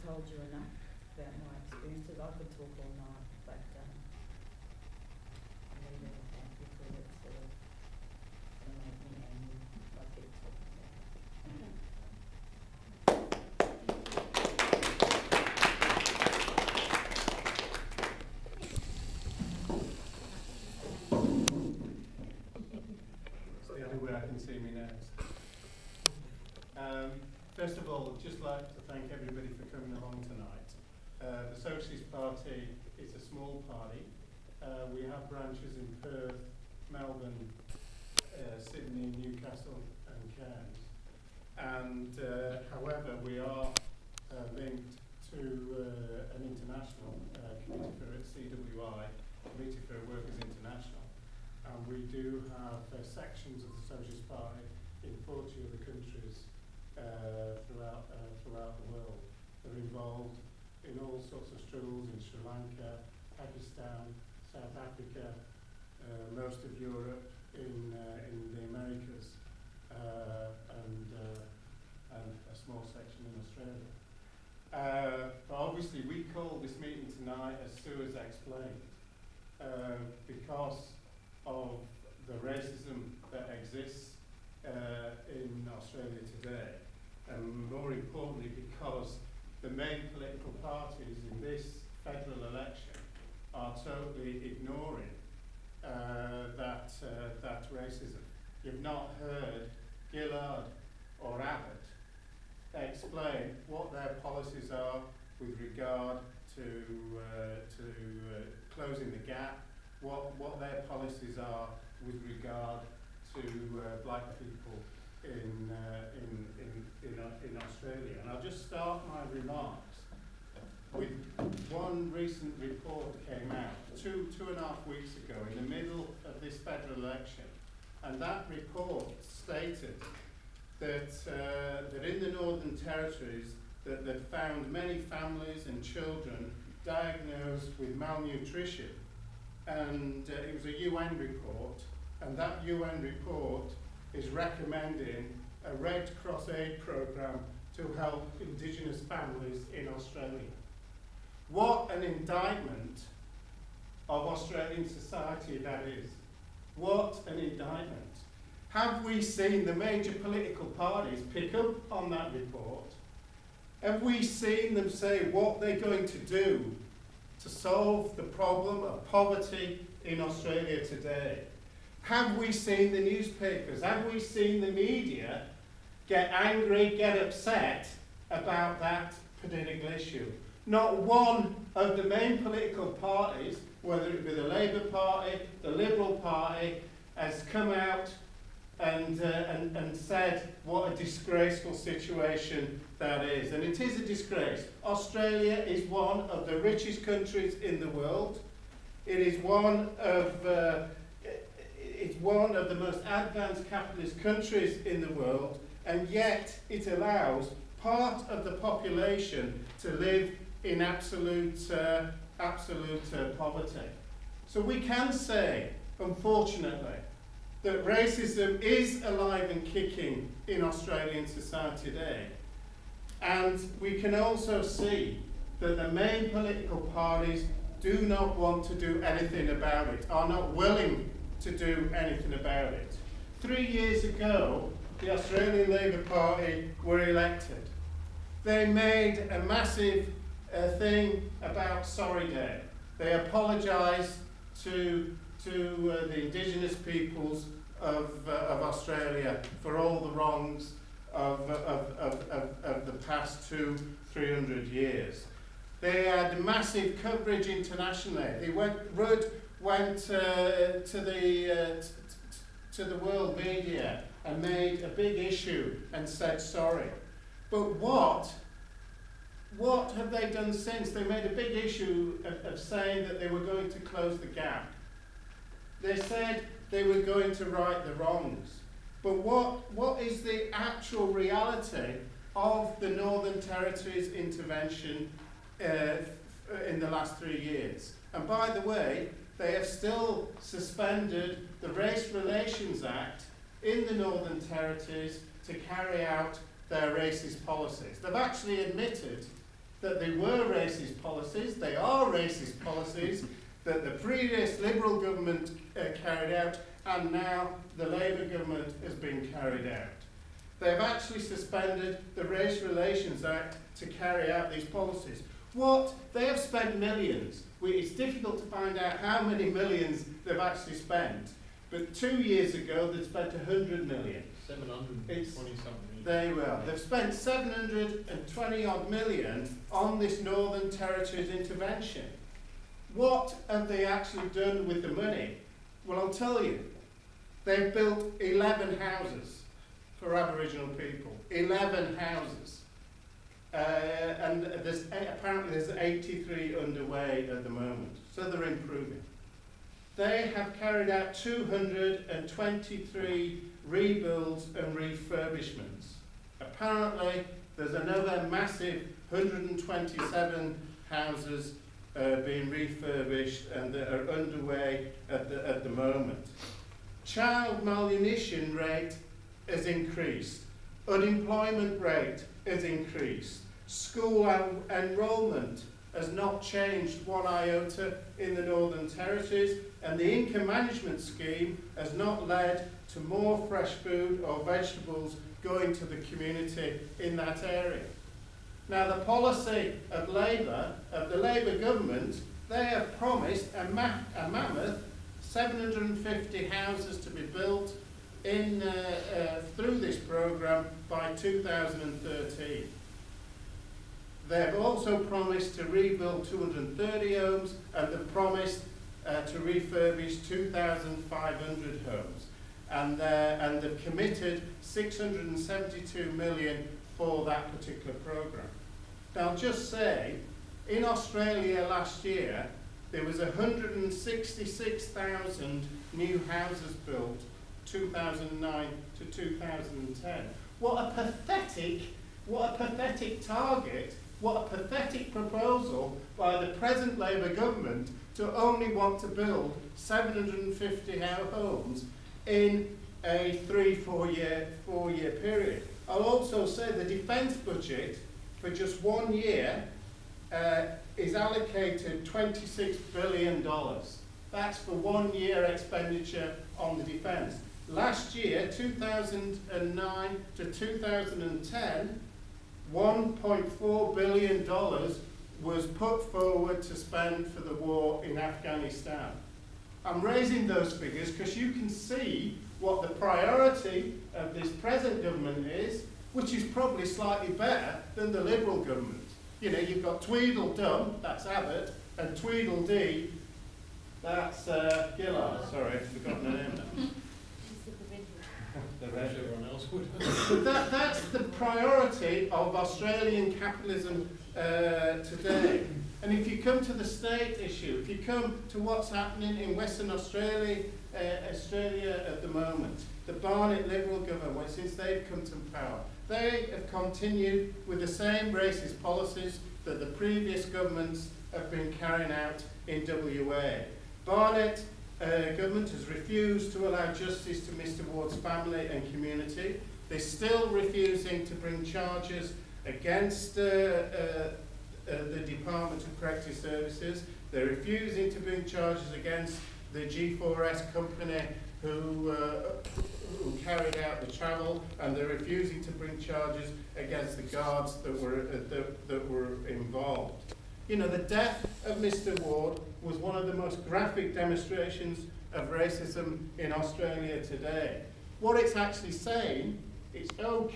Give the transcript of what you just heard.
told you enough about my experiences. I could talk all night, but I leave it at that because it's sort of going to make me angry if I keep talking about it. It's the only way I can see me now. First of all, I'd just like to thank everybody for coming along tonight. The Socialist Party is a small party. We have branches in Perth, Melbourne, Sydney, Newcastle and Cairns. And however, we are linked to an international committee for CWI, Committee for Workers International. And we do have sections of the Socialist Party in 40 other countries throughout the world. They're involved in all sorts of struggles in Sri Lanka, Pakistan, South Africa, most of Europe, in the Americas, and a small section in Australia. But obviously we call this meeting tonight, as Sue has explained, because of the racism that exists in Australia today, and more importantly because the main political parties in this federal election are totally ignoring that racism. You've not heard Gillard or Abbott explain what their policies are with regard to closing the gap, what their policies are with regard to black people in Australia. And I'll just start my remarks with one recent report that came out two and a half weeks ago in the middle of this federal election. And that report stated that in the Northern Territories that they'd found many families and children diagnosed with malnutrition. And it was a UN report, and that UN report is recommending a Red Cross aid programme to help Indigenous families in Australia. What an indictment of Australian society that is. What an indictment. Have we seen the major political parties pick up on that report? Have we seen them say what they're going to do to solve the problem of poverty in Australia today? Have we seen the newspapers, have we seen the media get angry, get upset about that political issue? Not one of the main political parties, whether it be the Labour Party, the Liberal Party, has come out and said what a disgraceful situation that is. And it is a disgrace. Australia is one of the richest countries in the world. It is one of the most advanced capitalist countries in the world, and yet it allows part of the population to live in absolute poverty. So we can say, unfortunately, that racism is alive and kicking in Australian society today. And we can also see that the main political parties do not want to do anything about it, are not willing to do anything about it. 3 years ago, the Australian Labour Party were elected. They made a massive thing about Sorry Day. They apologised to the Indigenous peoples of Australia for all the wrongs of the past 200-300 years. They had massive coverage internationally. They went to the world media and made a big issue and said sorry. But what have they done since? They made a big issue of saying that they were going to close the gap. They said they were going to right the wrongs. But what is the actual reality of the Northern Territories intervention in the last 3 years? And by the way, they have still suspended the Race Relations Act in the Northern Territories to carry out their racist policies. They've actually admitted that they were racist policies, they are racist policies, that the previous Liberal government carried out, and now the Labour government has been carried out. They've actually suspended the Race Relations Act to carry out these policies. What? They have spent millions. It's difficult to find out how many millions they've actually spent. But 2 years ago, they spent 100 million. 720 something. They will. They've spent 720 odd million on this Northern Territories intervention. What have they actually done with the money? Well, I'll tell you. They've built 11 houses for Aboriginal people. 11 houses. And apparently there's 83 underway at the moment. So they're improving. They have carried out 223 rebuilds and refurbishments. Apparently there's another massive 127 houses being refurbished and that are underway at the moment. Child malnutrition rate has increased. Unemployment rate has increased. School enrolment has not changed one iota in the Northern Territories, and the income management scheme has not led to more fresh food or vegetables going to the community in that area. Now, the policy of the Labour government, they have promised a mammoth 750 houses to be built through this programme by 2013. They have also promised to rebuild 230 homes, and they've promised to refurbish 2,500 homes. And they've committed 672 million for that particular programme. Now, I'll just say, in Australia last year, there was 166,000 new houses built, 2009 to 2010. What a pathetic target, what a pathetic proposal by the present Labour government to only want to build 750 homes in a 4 year period. I'll also say the defence budget for just 1 year is allocated $26 billion. That's for 1 year expenditure on the defence. Last year, 2009 to 2010, $1.4 billion was put forward to spend for the war in Afghanistan. I'm raising those figures because you can see what the priority of this present government is, which is probably slightly better than the Liberal government. You know, you've got Tweedledum, that's Abbott, and Tweedledee, that's Gillard. Sorry, I've forgotten the name now. Everyone else would. That's the priority of Australian capitalism today. And if you come to the state issue, if you come to what's happening in Western Australia at the moment, the Barnett Liberal government, since they've come to power, they have continued with the same racist policies that the previous governments have been carrying out in WA. Barnett government has refused to allow justice to Mr Ward's family and community. They're still refusing to bring charges against the Department of Corrective Services. They're refusing to bring charges against the G4S company who carried out the travel, and they're refusing to bring charges against the guards that were involved. You know, the death of Mr Ward was one of the most graphic demonstrations of racism in Australia today. What it's actually saying, it's okay